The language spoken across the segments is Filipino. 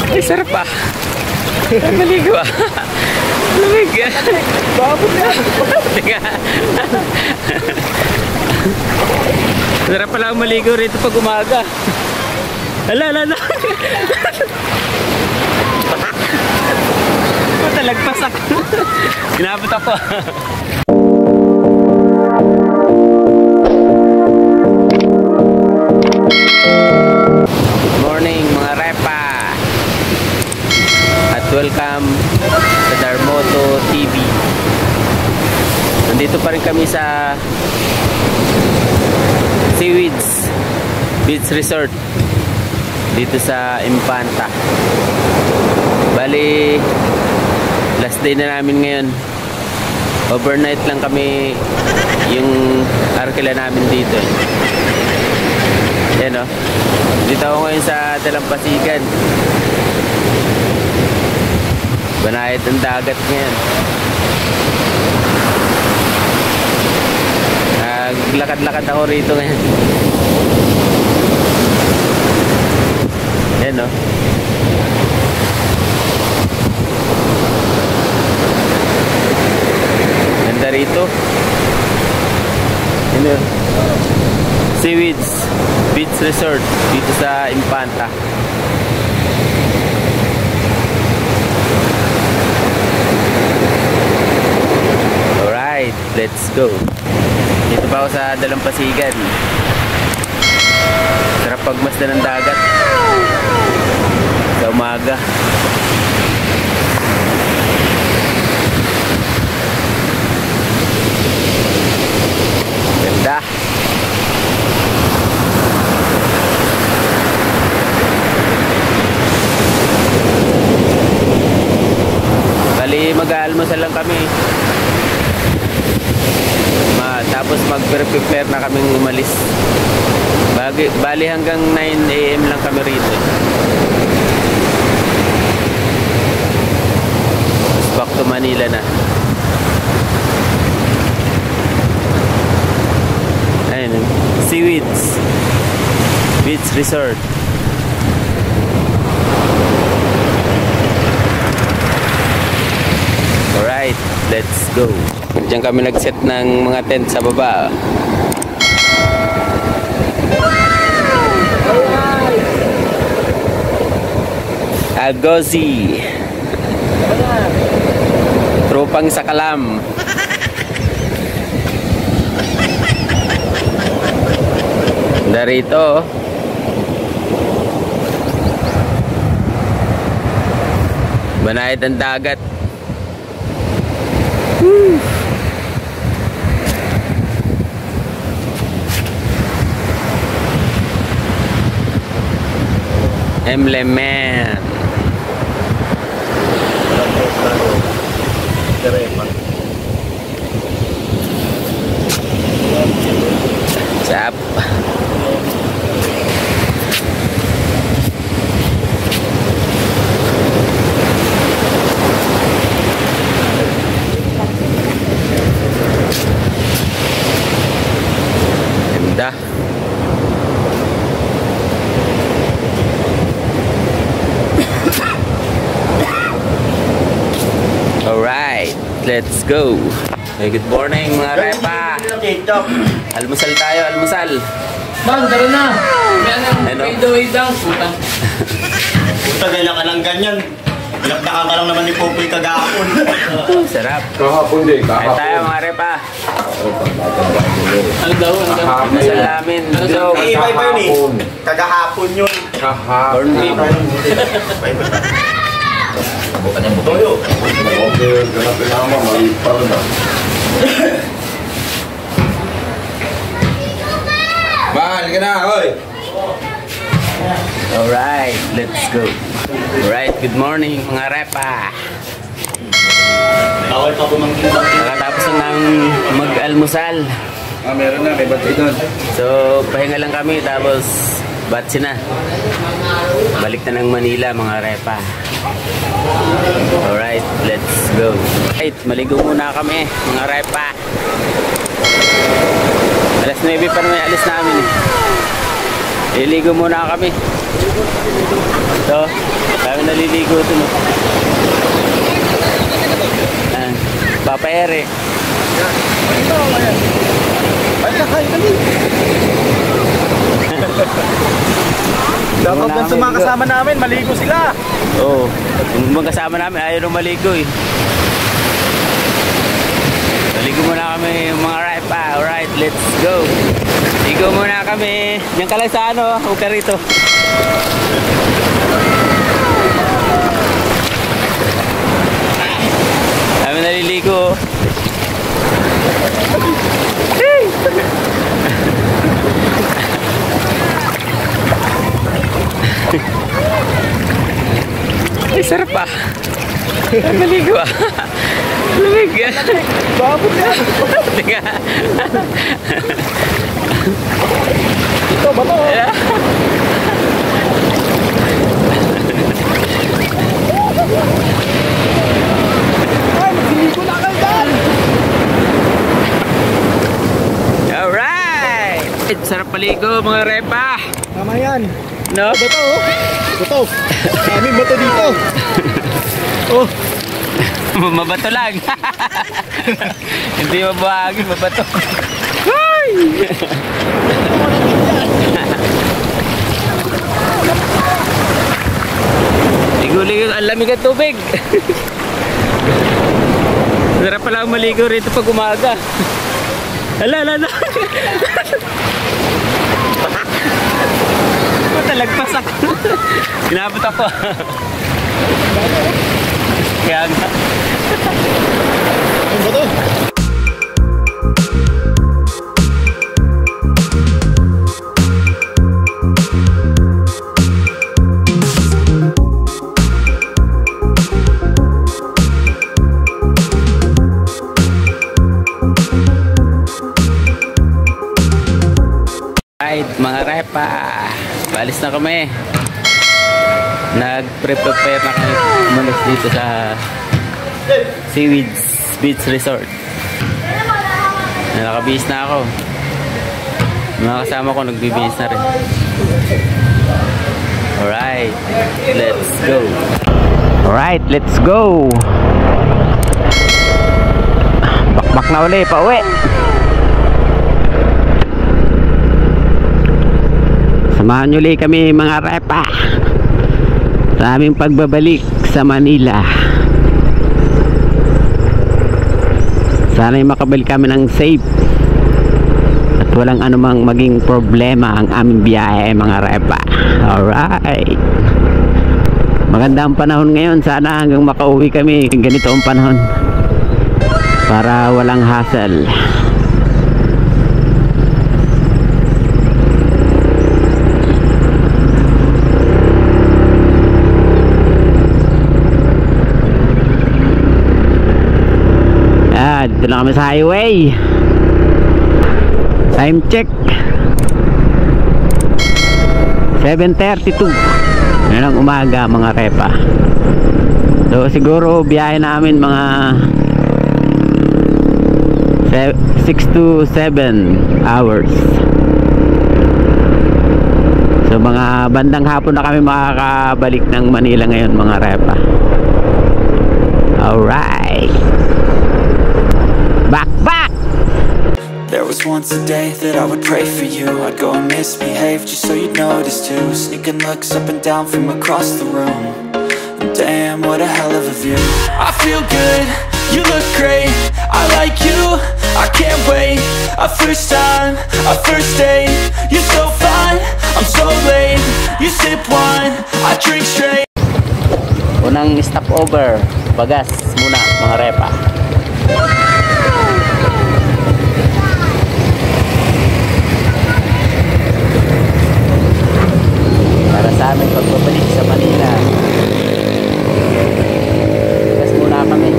Ay, sarap pa. Maligo ah. Lamig. Babot na. Teka. Sarap pala ang maligo rito pag umaga. Ala. Matalagpas ako. Inabot ako. Good morning mga repa. At welcome sa Darmoto TV. Nandito pa rin kami sa Seaweeds Beach Resort dito sa Infanta. Bali last day na namin ngayon. Overnight lang kami yung arkila namin dito. Yan o. Dito ako ngayon sa Dalampasigan. Banayad ang dagat ngayon. Naglakad-lakad ako rito ngayon. Yan o. Ganda rito. Yan o. Seaweeds Beach Resort dito sa Infanta. Alright, let's go. Dito pa ako sa Dalampasigan. Sarap pagmasdan ng dagat sa umaga. Ganda. Bali mag-aalmusal lang kami. Tapos mag-prepare na kaming umalis. Bali hanggang 9 AM lang kami rito. Back to Manila na. Ayun, Seaweeds Beach Resort. Alright, let's go. Diyan kami nag-set ng mga tent sa baba. Agozi. Tropang Sakalam. Darito. Banayad ang dagat. Woo! Emleman. Sap. Ganda. Alright, let's go. Hey, good morning mga repa. Almusal tayo, almusal. Bang, tara na. Ano? Wait down. Puta. Puta, ganyan ka lang ganyan. Pinagdakan ka lang naman ni Popoy kagahapon. Sarap. Kahapon din, Ay kahapon. tayo mga repa. Ano daw? Almusal namin. Dog. Iba yun eh. Kagahapon yun. Corn beef. Bukan yung butoyo. Okay, ganapin naman, malipar na. Mahal ka na, hoy! Alright, let's go. Alright, good morning mga repa. Bawal pa bumangkin. Nakatapos na ng mag-almusal. Meron na, may batay doon. So, pahinga lang kami tapos batsi na. Balik na ng Manila mga repa. Alright, let's go. Right, maligo muna kami mga repa. Alas 9 pa naman alis namin eh. Iligo muna kami. So, kami naliligo. naliligo ito. No? Papa Ere. Dapat lang sa mga kasama namin, maligo sila. Oo. Yung mga kasama namin, ayaw nung maligo eh. Maligo muna kami mga Raipa. Alright, let's go. Ligo muna kami. Diyan ka lang sa ano, huwag ka rito. Kami naliligo. Ay, sarap ah. Naligo ah. Lamig ah. Babot na. Teka. Ito, bato. Ay, magsiligo na kayo dyan. Alright. Sarap paligo mga Repa. Tama yan. No? Bato, oh. Bato. Kami bato dito. Oh. Mabato lang. Hindi mabahagi, mabato. Ay! Ligo-ligo, ang lamig ang tubig. Sarap pala ang maligo rito pag umaga. Ala. Talagpas ako. Ginabot ako. Kaya nga. Ano ba to? Alright, mga Repa. Balis na kami. Nag-prepare na kami umalis dito sa Seaweeds Beach Resort. Nakabihis na ako. Mga kasama ko nagbibihis na rin. Alright, let's go. Alright, let's go. Bakbak na uli, pauwi. Samahan nyo ulit kami mga Repa sa aming pagbabalik sa Manila. Sana'y makabalik kami ng safe at walang anumang maging problema ang aming biyahe mga Repa. Alright, maganda ang panahon ngayon. Sana hanggang makauwi kami ganito ang panahon para walang hassle. Dito na kami sa highway. Time check 7:32 ng umaga mga Repa. So siguro biyahe namin mga 6 to 7 hours. So mga bandang hapon na kami makakabalik ng Manila ngayon mga Repa. Alright, back. There was once a day that I would pray for you. I'd go and misbehave just so you'd notice too. Sneaking looks up and down from across the room. And damn, what a hell of a view. I feel good, you look great, I like you, I can't wait. A first time, a first date. You're so fine, I'm so late. You sip wine, I drink straight. Unang stopover, Bagas muna mga Repa. Para sa amin pagbabalik sa Manila. Bagas muna kami.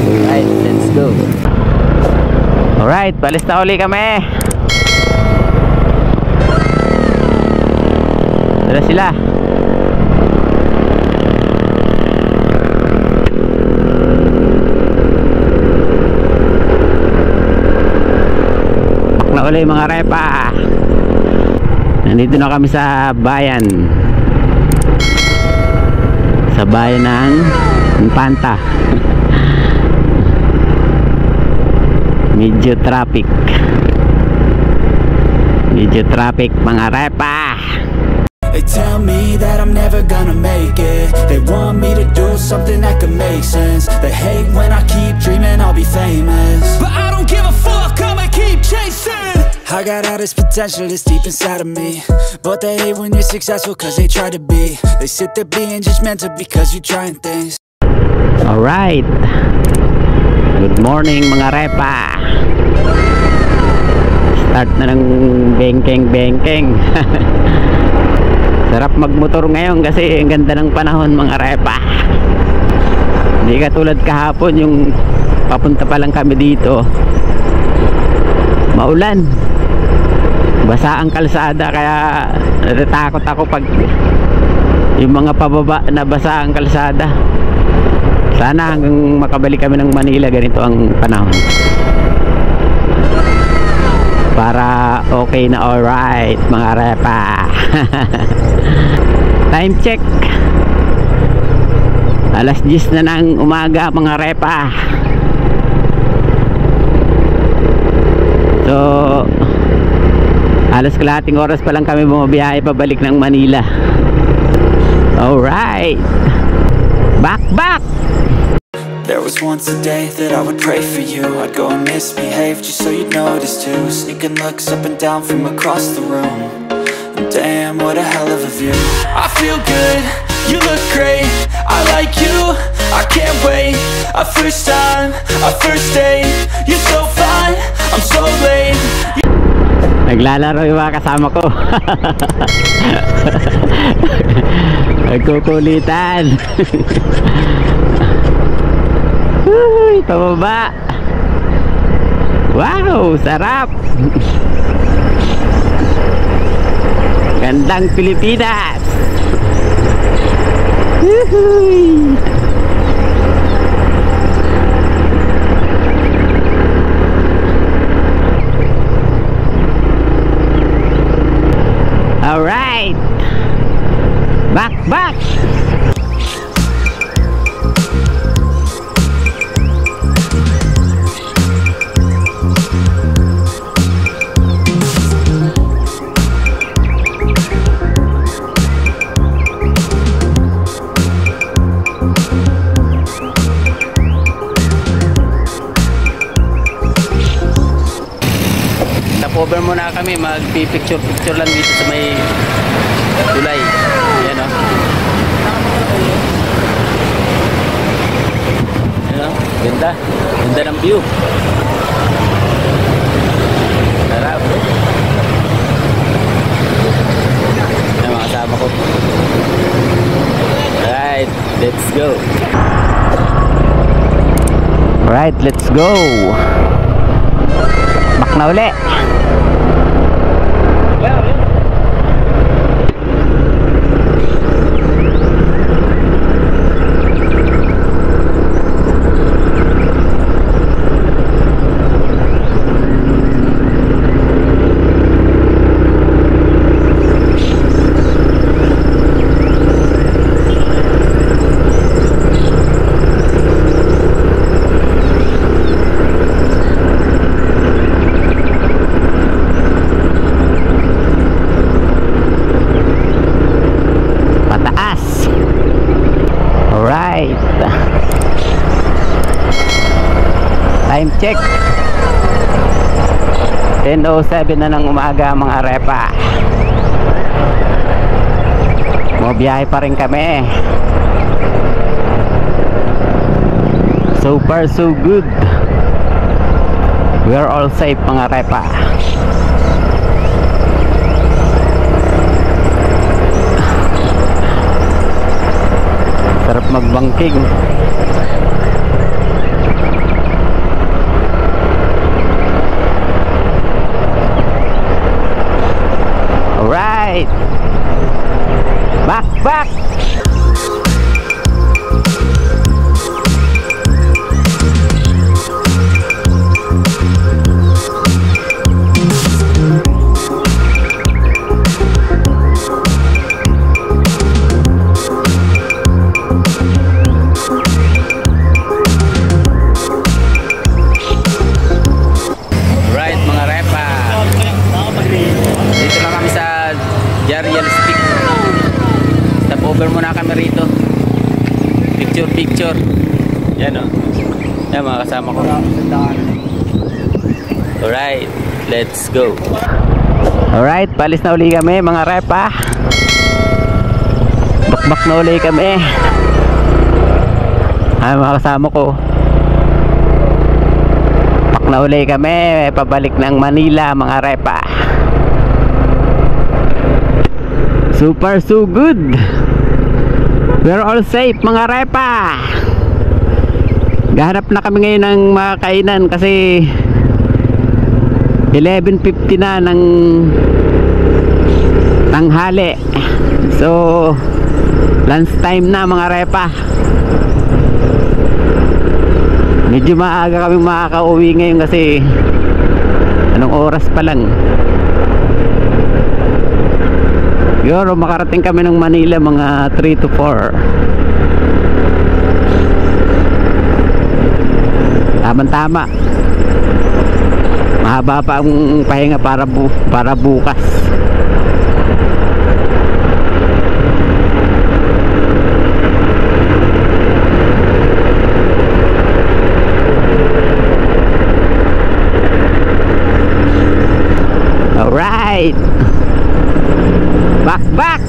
Alright, let's go. Alright, palis na uli kami. Tara sila. Na uli mga Repa. Nandito na kami sa bayan. sa bayan ng Infanta. Medyo traffic mga repa. They tell me that I'm never gonna make it. They want me to do something that could make sense. They hate when I keep dreaming I'll be famous, but I don't give a fuck, I'ma keep chasing. I got all this potential that's deep inside of me, but they hate when you're successful cause they try to be. They sit there being judgmental because you're trying things. Alright, good morning mga repa. Start na ng bengkeng. Sarap magmotor ngayon kasi ang ganda ng panahon mga repa. Hindi katulad kahapon yung papunta pa lang kami dito, maulan, basa ang kalsada, kaya natatakot ako pag yung mga pababa na basa ang kalsada. Sana hanggang makabalik kami ng Manila ganito ang panahon para okay na. Alright mga repa. Time check, alas 10 na ng umaga mga repa. So halos kalahating oras pa lang kami bumabiyahe pabalik ng Manila. Alright, back. There was once a day that I would pray for you. I'd go and misbehave just so you'd notice too. Sneaking looks up and down from across the room. And damn, what a hell of a view. I feel good, you look great, I like you, I can't wait. A first time, a first date, you're so fine, I'm so late. Naglalaro yung mga kasama ko. Nagkukulitan. Uy, pababa. Wow, sarap. Gandang Pilipinas. Uy. Alright, back. Over muna kami, magpipicture lang dito sa may tulay. Ayan o. Ayan o, ganda ng view. Sarap. Ayan mga kasama ko. Alright, let's go. Alright, let's go. Back na uli. Time check, 10:07 na ng umaga mga repa. Mabiyahe pa rin kami. So far so good. We are all safe mga repa. Sarap magbangking. Alright, back. Stopover muna kami rito. Picture. Yan o. Yan mga kasama ko. Alright, let's go. Alright, palis na uli kami mga repa. Bakbak na uli kami. Ay mga kasama ko. Bak na uli kami. Pabalik ng Manila mga repa. Super so good. We're all safe mga repa. Gahanap na kami ngayon ng mga kainan kasi 11:50 na ng tanghali. So lunch time na mga repa. Medyo maaga kami makakauwi ngayon kasi anong oras pa lang. Siguro makarating kami ng Manila mga 3 to 4. Tama-tama. Mahaba pa ang pahinga para bukas. Alright. Back.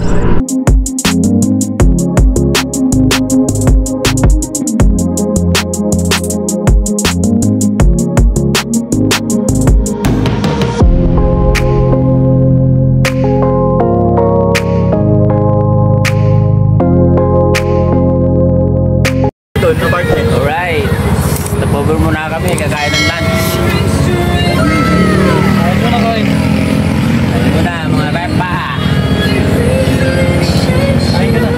Alright. Stopover muna kami, kakain ng lunch. Ayun muna mga repa.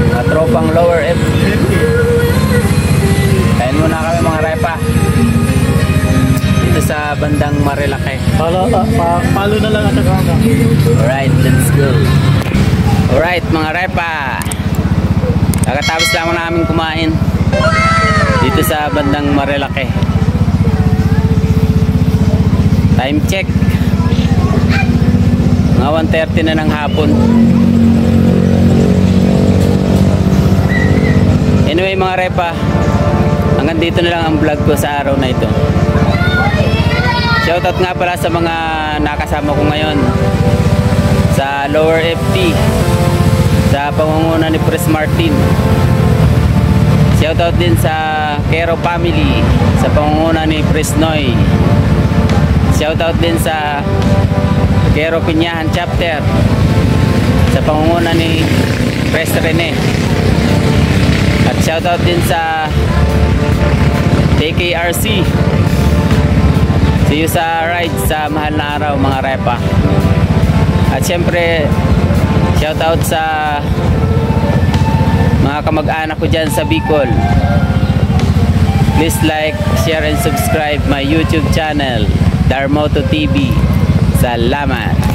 Mga tropang lower F. Kain muna kami mga repa. Dito sa bandang Marilake. Palo na lang at saka. Alright, let's go. Alright mga repa. Kakatapos lang namin kumain dito sa bandang Marilake. Time check mga 1:30 na ng hapon. Anyway mga repa, hanggang dito na lang ang vlog ko sa araw na ito. Shoutout nga pala sa mga nakasama ko ngayon sa Lower FT sa pangunguna ni Pres Martin. Shoutout din sa Quero family sa pangunguna ni Pres Noy. Shoutout din sa Quero Pinyahan chapter sa pangunguna ni Pres Rene. At shoutout din sa TKRC. See you sa ride sa mahal na araw mga repa. At syempre shoutout sa mga kamag-anak ko dyan sa Bicol. Please like, share and subscribe my YouTube channel Darmoto TV. Salamat.